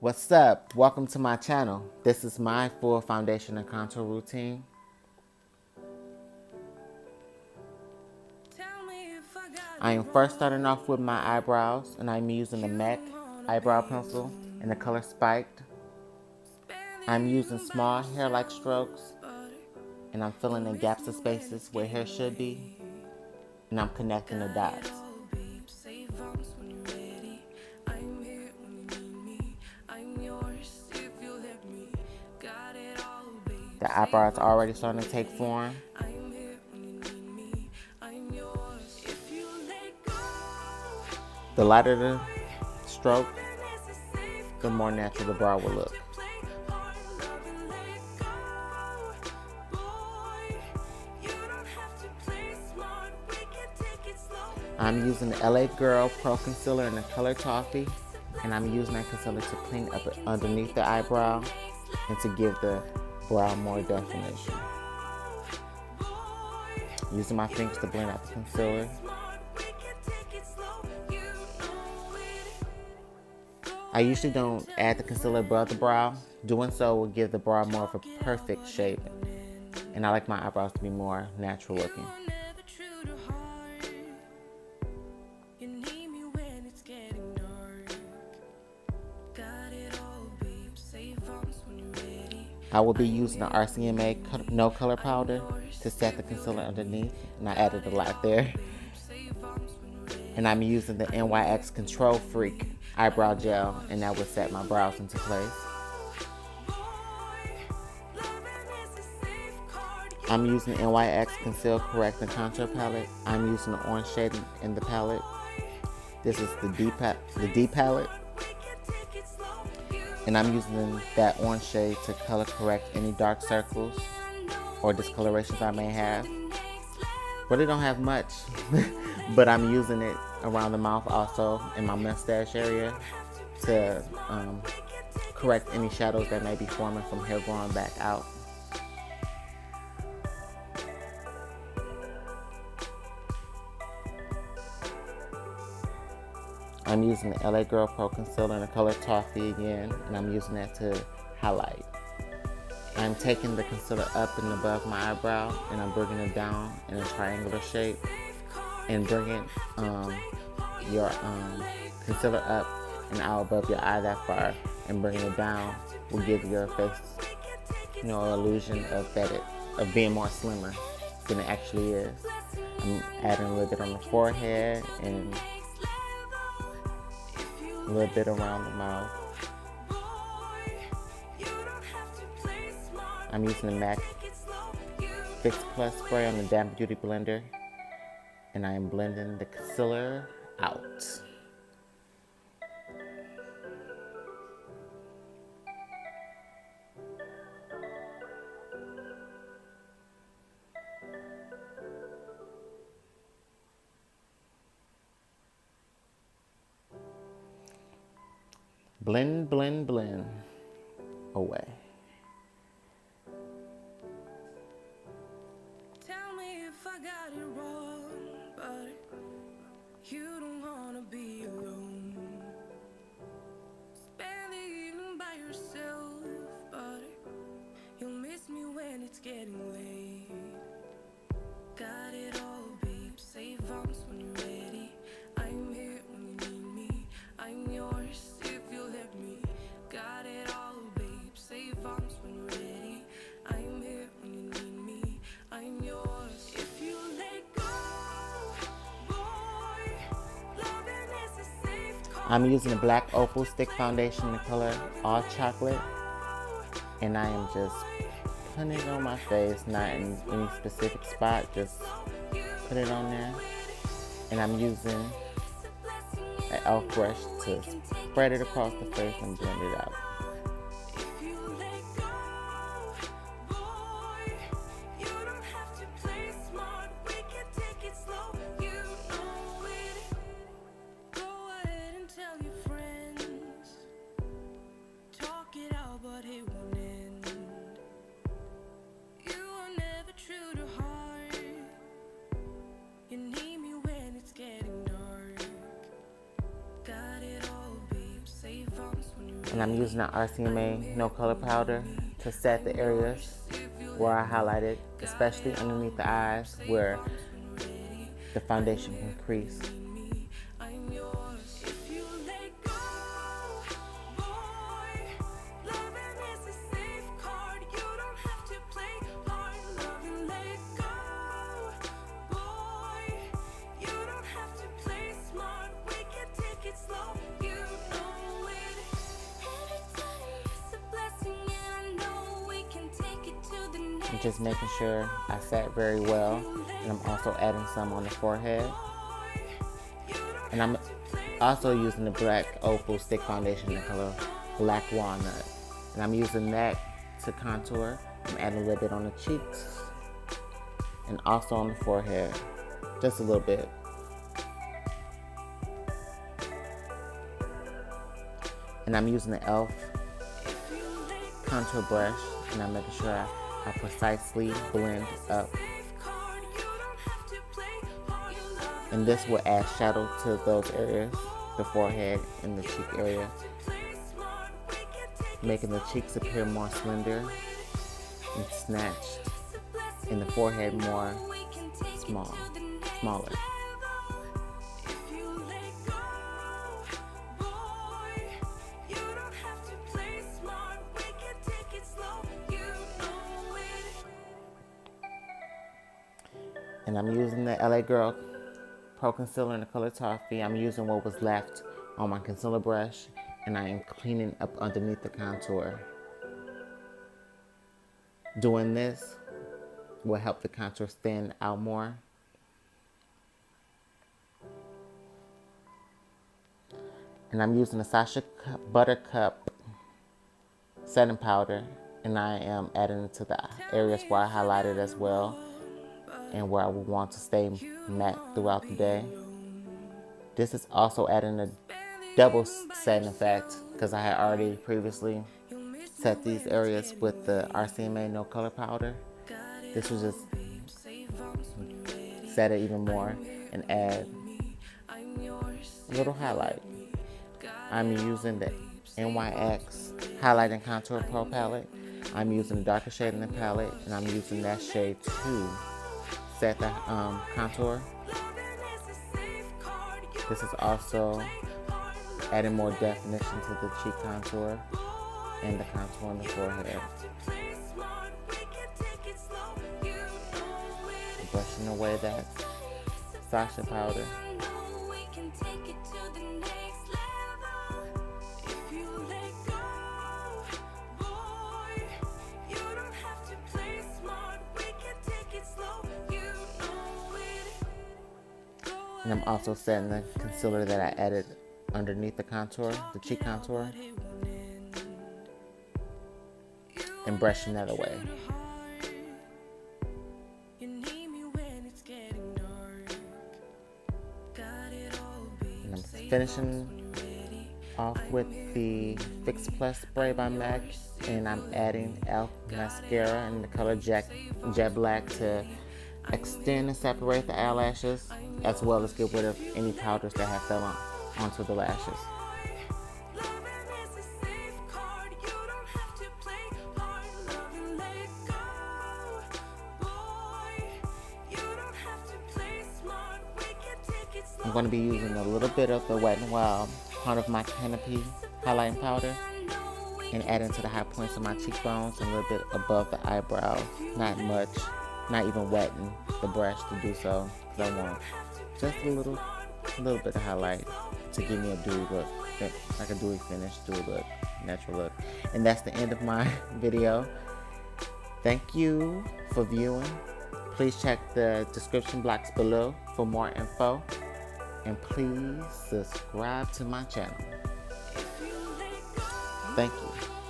What's up? Welcome to my channel. This is my full foundation and contour routine. I am first starting off with my eyebrows, and I'm using the M.A.C eyebrow pencil in the color Spiked. I'm using small hair-like strokes, and I'm filling in gaps of spaces where hair should be, and I'm connecting the dots. The eyebrow is already starting to take form. The lighter the stroke, the more natural the brow will look. I'm using the LA Girl Pro Concealer in the color Toffee, and I'm using that concealer to clean up underneath the eyebrow and to give the brow more definition. Using my fingers to blend out the concealer. I usually don't add the concealer above the brow. Doing so will give the brow more of a perfect shape, and I like my eyebrows to be more natural looking. I will be using the RCMA No Color Powder to set the concealer underneath, and I added a lot there. And I'm using the NYX Control Freak eyebrow gel, and that will set my brows into place. I'm using the NYX Conceal.Correct.Contour palette. I'm using the orange shade in the palette. This is the D palette. And I'm using that orange shade to color correct any dark circles or discolorations I may have. Really don't have much, but I'm using it around the mouth also in my mustache area to correct any shadows that may be forming from hair growing back out. I'm using the LA Girl Pro Concealer in the color Toffee again, and I'm using that to highlight. I'm taking the concealer up and above my eyebrow, and I'm bringing it down in a triangular shape, and bringing your concealer up and out above your eye that far, and bringing it down will give your face, an illusion of being more slimmer than it actually is. I'm adding a little bit on the forehead and a little bit around the mouth. I'm using the M.A.C Fix Plus spray on the Damp Beauty Blender, and I am blending the concealer out. Blend, blend, blend away. Tell me if I got it wrong, but you don't wanna be alone. Spend the evening by yourself, but you'll miss me when it's getting late. Got it all, babe. Save arms when you're ready. I'm here when you need me. I'm yours. Got it all, babe. Save arms when you're ready. I'm here when you need me. I'm yours. If you let go, boy, loving is a safe call. I'm using a black Opal stick foundation in the color All Chocolate, and I am just putting it on my face, not in any specific spot, just put it on there. And I'm using an E.L.F brush to spread it across the face and blend it out. Got it all, babe. Save arms when you're And I'm using the RCMA No Color Powder to set the areas where I highlighted, especially underneath the eyes where the foundation can crease. I'm yours if you let go. Boy, loving is a safe card. You don't have to play hard. Love and let go. Boy, you don't have to play smart. We can take it slow. You know it. Every time it's a blessing, and I know we can take it to the next. I'm just making sure I set very well. And I'm also adding some on the forehead. And I'm also using the black Opal stick foundation in the color Black Walnut. And I'm using that to contour. I'm adding a little bit on the cheeks and also on the forehead, just a little bit. And I'm using the E.L.F contour brush, and I'm making sure I precisely blend up. And this will add shadow to those areas, the forehead and the cheek area, making the cheeks appear more slender and snatched, and the forehead more smaller. And I'm using the LA Girl Pro.Conceal in the color Toffee. I'm using what was left on my concealer brush, and I am cleaning up underneath the contour. Doing this will help the contour stand out more. And I'm using the Sacha Buttercup setting powder, and I am adding it to the areas where I highlighted as well, and where I would want to stay matte throughout the day. This is also adding a double setting effect because I had already previously set these areas with the RCMA No Color Powder. This will just set it even more and add a little highlight. I'm using the NYX Highlight and Contour Pro palette. I'm using the darker shade in the palette, and I'm using that shade to set the contour. This is also adding more definition to the cheek contour and the contour on the forehead. Brushing away that Sacha powder. And I'm also setting the concealer that I added underneath the contour, the cheek contour, and brushing that away. And I'm finishing off with the Fix Plus Spray by MAC, and I'm adding E.L.F mascara in the color Jet Black to extend and separate the eyelashes, as well as get rid of any powders that have fell onto the lashes. I'm going to be using a little bit of the WetnWild part of my Canopy highlighting powder and adding to the high points of my cheekbones and a little bit above the eyebrows. Not much, not even wetting the brush to do so, because I want just a little bit of highlight to give me a dewy look, like a dewy finish, dewy look, natural look. And that's the end of my video. Thank you for viewing. Please check the description box below for more info. And please subscribe to my channel. Thank you.